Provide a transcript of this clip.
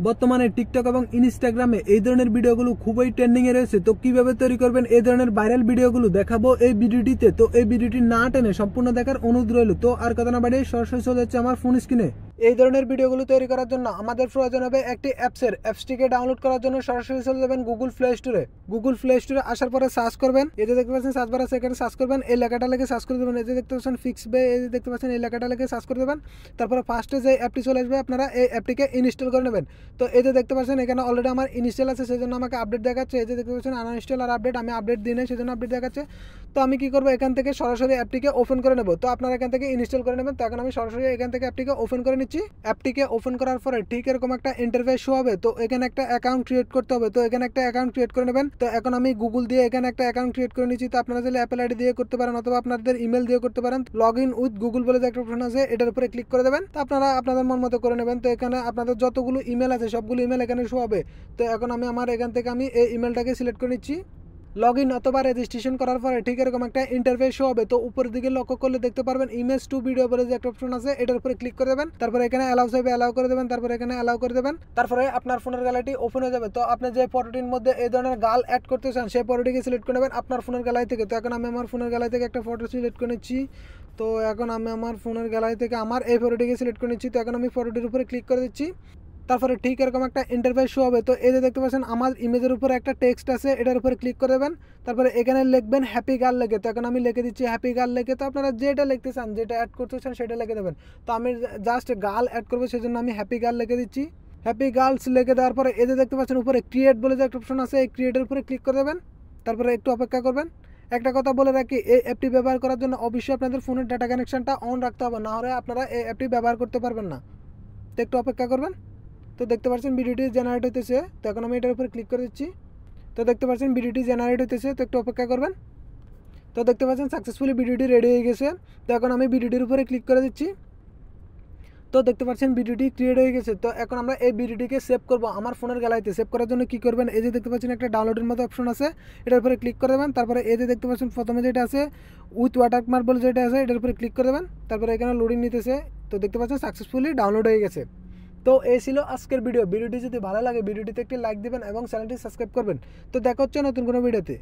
বর্তমানে টিকটক এবং ইনস্টাগ্রামে এই ধরনের ভিডিওগুলো খুবই ট্রেন্ডিং এ রয়েছে। তো কিভাবে তৈরি করবেন এই ধরনের ভাইরাল ভিডিওগুলো দেখাবো এই ভিডিওটিতে। তো এই ভিডিওটি না টেনে সম্পূর্ণ দেখার অনুরোধ রইল। তো আর কথা না বাড়িয়ে সরাসরি চলে যাচ্ছে আমার ফোন স্ক্রিনে। এই ধরনের ভিডিওগুলো তৈরি করার জন্য আমাদের প্রয়োজন হবে একটি অ্যাপসটিকে ডাউনলোড করার জন্য সরাসরি চলে যাবেন গুগল প্লে স্টোরে। গুগল প্লে স্টোরে আসার পরে সার্চ করবেন, এই যে দেখতে পাচ্ছেন সার্চ বার আছে, এখানে সার্চ করবেন, এই লেখাটা লিখে সার্চ করে দেবেন। এই যে দেখতে পাচ্ছেন ফিক্স বে, এই যে দেখতে পাচ্ছেন এই লেখাটা লিখে সার্চ করে দেবেন। তারপরে ফার্স্টে যে অ্যাপটি চলে আসবে আপনারা এই অ্যাপটিকে ইনস্টল করে নেবেন। তো এই যে দেখতে পাচ্ছেন এখানে অলরেডি আমার ইনস্টল আছে, সেজন্য আমাকে আপডেট দেখাচ্ছে। এই যে দেখতে পাচ্ছেন আনইনস্টল আর আপডেট, আমি আপডেট দিই নাই সেজন্য আপডেট দেখাচ্ছে। তো আমি কি করবো, এখান থেকে সরাসরি অ্যাপটিকে ওপেন করে নেব। তো আপনারা এখান থেকে ইনস্টল করে নেবেন। তো এখন আমি সরাসরি এখান থেকে অ্যাপটিকে ওপেন করে নিচ্ছি। অ্যাপটিকে ওপেন করার পরে ঠিক এরকম একটা ইন্টারফেস শো হবে। তো এখানে একটা অ্যাকাউন্ট ক্রিয়েট করতে হবে। তো এখানে একটা অ্যাকাউন্ট ক্রিয়েট করে নেবেন। তো এখন আমি গুগল দিয়ে এখানে একটা অ্যাকাউন্ট ক্রিয়েট করে নিচ্ছি। তো আপনারা চাইলে অ্যাপেল আইডি দিয়ে করতে পারেন অথবা আপনাদের ইমেল দিয়ে করতে পারেন। লগ ইন উইথ গুগল বলে যে একটা অপশন আছে, এটার উপরে ক্লিক করে দেবেন। তো আপনারা আপনাদের মন মতো করে নেবেন। তো এখানে আপনাদের যতগুলো ইমেল আছে সবগুলো ইমেল এখানে শো হবে। তো এখন আমি আমার এখান থেকে আমি এই ইমেলটাকে সিলেক্ট করে নিচ্ছি। লগ ইন অথবা রেজিস্ট্রেশন করার পরে ঠিক এরকম একটা ইন্টারফেস শো হবে। তো উপরের দিকে লক্ষ্য করলে দেখতে পারবেন ইমেজ টু ভিডিও বলে যে একটা অপশন আছে, এটার উপরে ক্লিক করে দেবেন। তারপরে এখানে অ্যালাউ চাইবে, অ্যালাউ করে দেবেন। তারপরে এখানে অ্যালাউ করে দেবেন। তারপরে আপনার ফোনের গ্যালারিটি ওপেন হয়ে যাবে। তো আপনি যে ফটোটির মধ্যে এই ধরনের গাল অ্যাড করতে চান সেই ফটোটিকে সিলেক্ট করে নেবেন আপনার ফোনের গ্যালারি থেকে। তো এখন আমি আমার ফোনের গ্যালারি থেকে একটা ফটো সিলেক্ট করে নিচ্ছি। তো এখন আমি আমার ফোনের গ্যালারি থেকে আমার এই ফটোটিকে সিলেক্ট করে নিচ্ছি। তো এখন আমি ফটোটির উপরে ক্লিক করে দিচ্ছি। তারপরে ঠিক এরকম একটা ইন্টারফেস শো হবে। তো এই যে দেখতে পাচ্ছেন আমার ইমেজের উপরে একটা টেক্সট আছে, এটার উপরে ক্লিক করে দেবেন। তারপরে এখানে লিখবেন হ্যাপি গার্ল লেগে। তো এখন আমি লিখে দিচ্ছি হ্যাপি গার্ল লেগে। তো আপনারা যেটা লিখতে চান, যেটা অ্যাড করতে চান সেটা লিখে দেবেন। তো আমি জাস্ট গার্ল অ্যাড করবো, সেজন্য আমি হ্যাপি গার্ল লিখে দিচ্ছি। হ্যাপি গার্লস লিখে দেওয়ার পরে এই যে দেখতে পাচ্ছেন উপরে ক্রিয়েট বলে যে একটা অপশন আছে, এই ক্রিয়েটের উপরে ক্লিক করে দেবেন। তারপরে একটু অপেক্ষা করবেন। একটা কথা বলে রাখি, এই অ্যাপটি ব্যবহার করার জন্য অবশ্যই আপনাদের ফোনের ডাটা কানেকশনটা অন রাখতে হবে, না হলে আপনারা এই অ্যাপটি ব্যবহার করতে পারবেন না। তো একটু অপেক্ষা করবেন। তো দেখতে পাচ্ছেন ভিডিওটি জেনারেট হইতেছে। তো এখন আমি এটার উপরে ক্লিক করে দিচ্ছি। তো দেখতে পাচ্ছেন ভিডিওটি জেনারেট হইতেছে। তো একটু অপেক্ষা করবেন। তো দেখতে পাচ্ছেন সাকসেসফুলি ভিডিওটি রেডি হয়ে গেছে। তো এখন আমি ভিডিওটির উপরে ক্লিক করে দিচ্ছি। তো দেখতে পাচ্ছেন ভিডিওটি ক্রিয়েট হয়ে গেছে। তো এখন আমরা এই ভিডিওটিকে সেভ করব আমার ফোনের গ্যালারিতে। সেভ করার জন্য কি করবেন, এই যে দেখতে পাচ্ছেন একটা ডাউনলোডের মতো অপশন আছে, এটার উপরে ক্লিক করে দেবেন। তারপরে এই যে দেখতে পাচ্ছেন প্রথমে যেটা আছে উইথ ওয়াটারমার্ক বলে যেটা আছে, এটার উপরে ক্লিক করে দেবেন। তারপরে এখানে লোডিং নিতেছে। তো দেখতে পাচ্ছেন সাকসেসফুলি ডাউনলোড হয়ে গেছে। তো এই ছিল আজকের ভিডিওটি যদি ভালো লাগে ভিডিওটিতে একটি লাইক দিবেন এবং চ্যানেলটি সাবস্ক্রাইব করবেন। তো দেখা হচ্ছে নতুন কোনো ভিডিওতে।